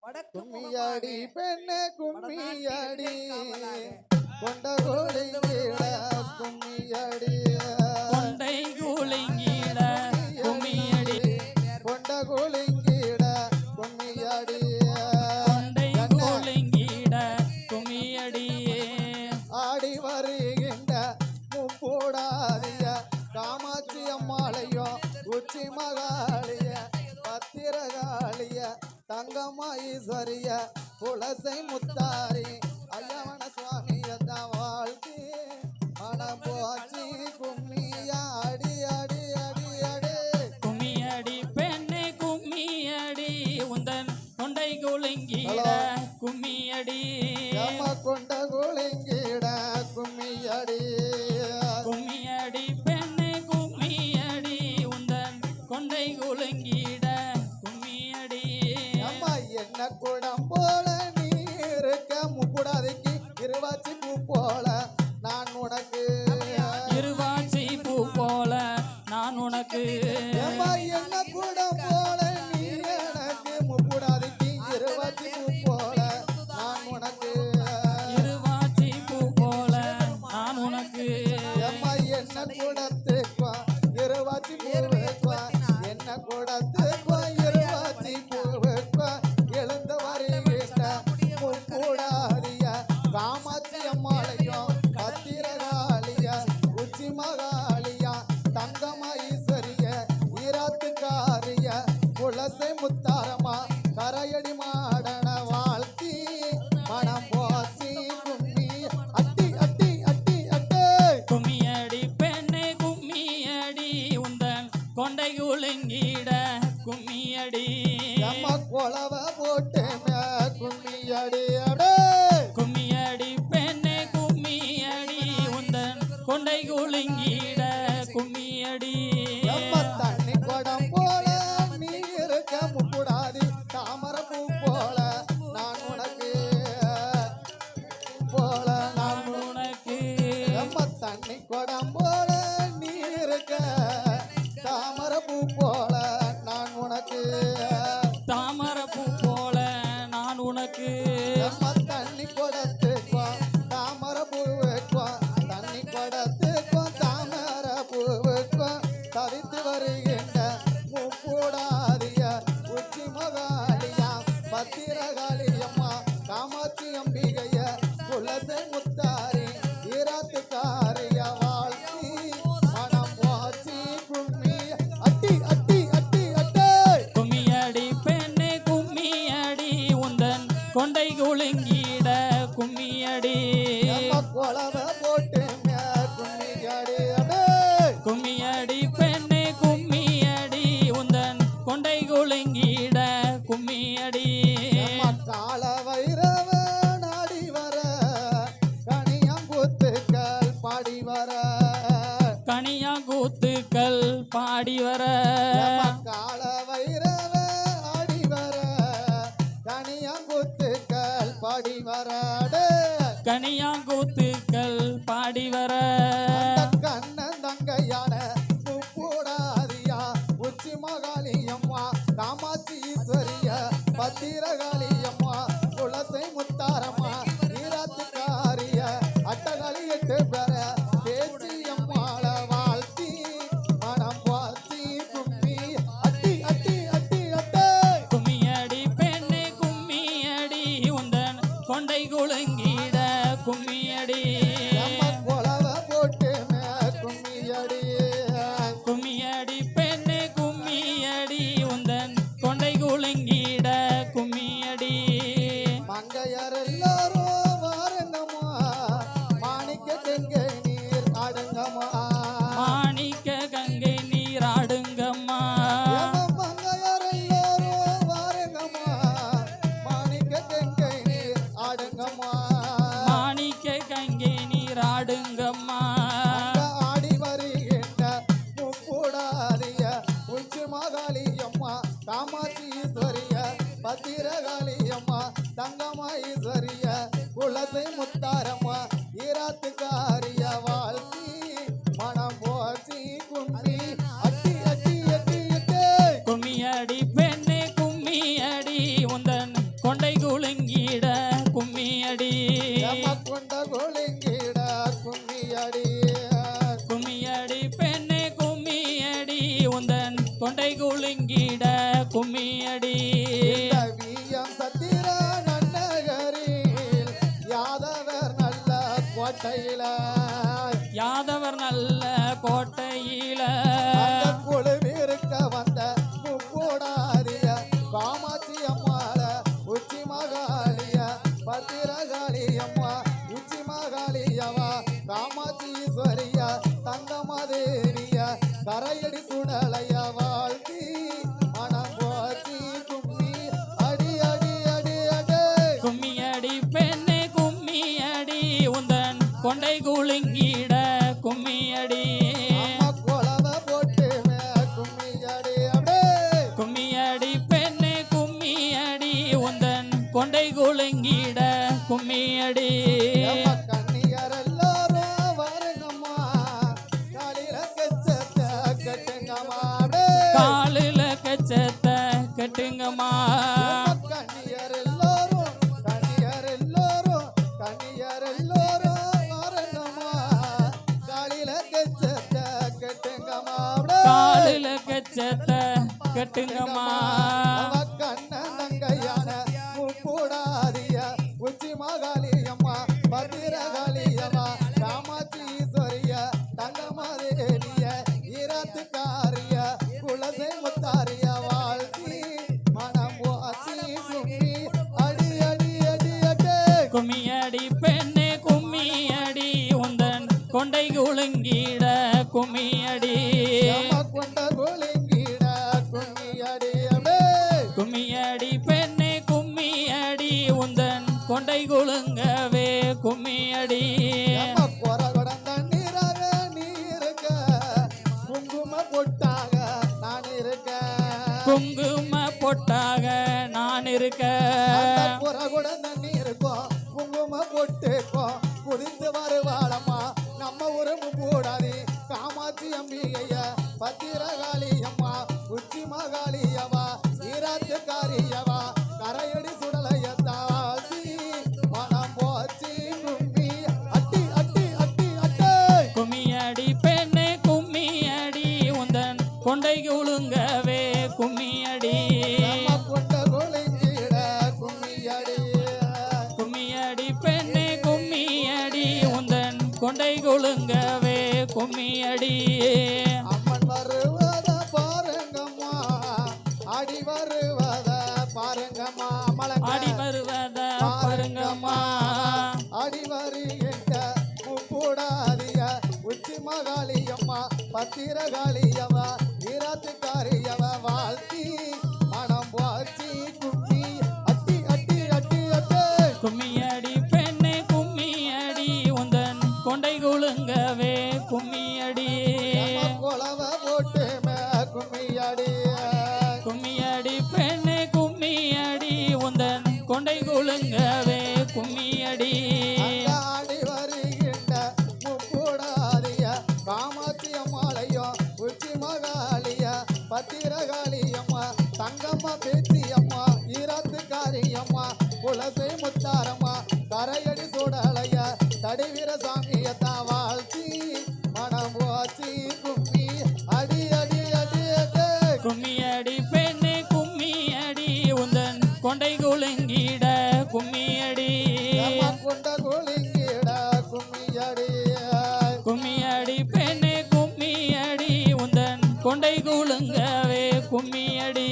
கும்மியாடி பெண்ணே கும்மியாடி கொண்ட கோலிங்கிட கும்மியாடி கொண்டை கூலிங்கிட கும்மியடி கொண்ட கோலிங்கிட கும்மியாடி கொண்டை கூலிங்கிட கும்மியடி ஆடி வருகின்ற முப்பூடாதிய காமாட்சி அம்மாளையும் உச்சி மகாளிய பத்திரகாளிய தங்கமாயீஸ்வரிய குலசை முத்தாரி ஐயவன சுவாமியத வாழ்த்தி மனம் போச்சி கும்மியா அடி அடி அடி அடி கும்மியடி பெண்ணே கும்மியடி உந்தன் கொண்டை கூலிங்கிட கும்மியடி நம்ம கொண்ட குளிங்கிட கும்மியடி கும்மியடி பெண்ணே கும்மியடி உந்தன் கொண்டை கூலிங்கிட கும்மியடி அம்மா என்ன குடம் போல நீ இருக்க முக்குடாதைக்கு இருவாச்சி பூ போல நான் உனக்கு இருவாச்சி பூ போல நான் உனக்கு அம்மா என்ன குடம் போல நீ எனக்கு முக்குடாதைக்கு இருவாச்சி பூ போல நான் உனக்கு இருவாச்சி பூ போல நான் உனக்கு அம்மா என்ன குடத்துக்கோ இருவாச்சி பூவுக்கோ என்ன குடத்துக்கோ இருவாச்சி பூவுக்கோ எழுந்த வருகின்ற முக்கூடாதிய காமாட்சி அம்மாளையும் பத்திரகாளிய உச்சி மகாளிய தங்கமஈஸ்வரிய ஈராத்துக்காரிய குலசை முத்தாரமா கரையடி மாடன வாழ்த்தி மனம் போசி கும்மி அட்டி அட்டி அட்டி அட்டே கும்மியடி பெண்ணே கும்மியடி உந்தன் கொண்டை குலுங்கிட கும்மியடி அம்மா கொலவ போட்டு கும்மியடி அடே கும்மியடி பெண்ணே கும்மியடி உந்தன் கொண்டை குலுங்கிட கும்மியடி அம்மா தண்ணி குடம் போல நீ இருக்க முக்குடாதி தாமரை பூ போல நான் உனக்கு போல நான் உனக்கு அம்மா தண்ணி குடம் போல நீ இருக்க தாமரை பூ போல நான் உனக்கு தாமரப்பூ போல நான் உனக்கு அம்மா தண்ணி குடத்துக்கோ தாமரை பூவுக்கோ தண்ணி குடத்துக்கோ தாமரை பூவுக்கோ தவித்து வருகின்ற முக்கூடாதிய உச்சி மகாளியா பத்திரகாளியம்மா காமாட்சி அம்பிகைய குலசை முத்தாரி ஈராத்துக்காரிய வாழ்த்தி மனம் போச்சி கும்மி அட்டி அட்டி அட்டி அட்டே கும்மியடி பெண்ணே கும்மியடி உந்தன் கொண்டை குலுங்கிட கும்மியடி நம்ம கொலவ போட்டு கும்மியாடி அடே கும்மியடி பெண்ணே கும்மியடி உந்தன் கொண்டை குலுங்கிட கும்மியடி நம்ம கால வைரவ நாடி வர கனியம்பூத்துக்கள் பாடி வர கனியா கூத்துக்கள் பாடி வர நம்ம கால வைரவ ஆடி வர கனியம்பூத்துக்கள் பாடி வர அடே கனியா கூத்துக்கள் பாடி வர கண்ணன் தங்கையான முப்பூடாதியா உச்சி மகாளியம்மா காமாட்சி ஈஸ்வரிய பத்திரகாளியம்மா குலசை முத்தாரம்மா ஈராத்துக்காரிய அட்டகாளி எட்டு பெற பேச்சி அம்மாள வாழ்த்தி மனம் வாழ்த்தி கும்மி அட்டி அட்டி அட்டி அட்டே கும்மியடி பெண்ணே கும்மியடி உந்தன் கொண்டை குலுங்கிட கும்மியடி நம்ம கொலவ போட்டு கும்மியடி கும்மியடி பெண்ணே கும்மியடி உந்தன் கொண்டை குலுங்கிட கும்மியடி மங்கையர் எல்லாரும் வாருங்கம்மா மாணிக்க கங்கை நீர் ஆடுங்கம்மா மாணிக்க கங்கை நீராடுங்கம்மா மங்கையர் எல்லாரும் வாருங்கம்மா மாணிக்க கங்கை நீர் ஆடுங்கம்மா மாணிக்க கங்கை நீராடுங்கம்மா அங்க ஆடி வருகின்ற முக்கூடாதிய உச்சி மகாளியம்மா காமாட்சி ஈஸ்வரிய பத்திரகாளியம்மா தங்கமஈஸ்வரிய குலசை முத்தாரம்மா ஈராத்துக்காரிய வாழ்த்தி மனம் போச்சி கும்மி அட்டி அட்டி அட்டி அட்டி கும்மியடி பெண்ணே கும்மியடி உந்தன் கொண்டை கோட்டையில யாதவர் நல்ல கோட்டையில அந்த குழுவிருக்க வந்த முக்கூடாரிய காமாட்சி அம்மாள உச்சி மகாளிய பத்திரகாளி அம்மா உச்சி மகாளியவா காமாட்சி ஈஸ்வரியா தங்கமாதேவிய கரையடி சுடலைய வாழ்த்தி மனம் போச்சி கும்மி அடி அடி அடி அடி கும்மியடி பெண்ணே கும்மியடி உந்தன் கொண்டை குலுங்கிட கும்மியடி அம்மா குலவ போட்டு கும்மி அடி அடி கும்மியடி பெண்ணே கும்மியடி உந்தன் கொண்டை குலுங்கிட கும்மியடி அம்மா கண்ணியர் எல்லாரும் வருங்கம்மா காலில கச்சத்த கட்டுங்கம்மா அடி காலில கச்சத்தை கட்டுங்கம்மா கண்ணியர் எல்லாரும் கண்ணியர் எல்லாரும் கண்ணியர் எல்லாரும் வரணுமா காலில கச்சத்த கட்டுங்கம்மா காலில கச்சத்தை கட்டுங்கம்மா அவ கண்ணன் தங்கையான முக்கூடாதிய உச்சி மகாளி அம்மா பத்திரகாளியம்மா காமாட்சி ஈஸ்வரிய தங்கமாதேவிய ஈரத்துக்காரிய குலசை முத்தாரிய வாழ்த்தி மனம் போச்சி கும்மி அடி அடி அடி அடி கும்மியடி பெண்ணே கும்மியடி உந்தன் கொண்டை குலுங்கிட கும்மியடி அம்மா கொண்ட குலுங்கிட கும்மி அடி அடி கும்மியடி பெண்ணே கும்மியடி உந்தன் கொண்டை குலுங்கவே கும்மியடி அம்மா கொரகுடம் தண்ணீராக நீ இருக்க குங்கும பொட்டாக நான் இருக்க குங்கும பொட்டாக நான் இருக்க அந்த கொரகுடம் தண்ணி இருக்கும் குங்கும பொட்டுக்கும் குதித்து வருவாளம்மா நம்ம ஒரு முக்கூடாதி காமாட்சி அம்பிகைய பத்திரகாளி அம்மா உச்சி மகாளியவா ஈராத்துக்காரியவா கரையடி சுடலையத்தாழ்த்தி மனம் போச்சி கும்மி அட்டி அட்டி அட்டி அட்டை கும்மியடி பெண்ணே கும்மியடி உந்தன் கொண்டை குலுங்கவே கும்மியடி அம்மா கொண்ட குலுங்கிட கும்மியடி கும்மியடி பெண்ணே கும்மியடி உந்தன் கொண்டை குலுங்கவே கும்மியடி அம்மன் வருவத பாருங்கம்மா அடி வருவத பாருங்கம்மா ஆடி மலங்க வருவத பாருங்கம்மா அடி வருகின்ற முக்கூடாதிய உச்சி மகாளியம்மா பத்திரகாளியவா ஈராத்துக்காரியவ வாழ்த்தி மனம் போச்சி கும்மி அட்டி அட்டி அட்டி அட்டி கும்மியடி பெண்ணே கும்மியடி உந்தன் கொண்டை குலுங்கவே கும்மியடி குலவ போட்டு கும்மியடி கும்மியடி பெண்ணே கும்மியடி உந்தன் கொண்டை குலுங்கவே கும்மியடி ஆடி வருகின்ற முக்கூடாதிய காமாட்சி அம்மாளையும் உச்சி மகாளிய பத்திரகாளியம்மா தங்கம்மா பேச்சி அம்மா ஈராத்துக்காரியம்மா குலசை முத்தாரம்மா கரையடி சுடலைய தடிவீர சாமியத்தான் வாழ்த்தி மனம் போச்சி கும்மி அடி அடி அடி அடி கும்மியடி பெண்ணே கும்மியடி உந்தன் கொண்டை குலுங்கிட கும்மியடி அம்மா கொண்ட குலுங்கிட கும்மியடி கும்மியடி பெண்ணே கும்மியடி உந்தன் கொண்டை குலுங்கவே கும்மியடி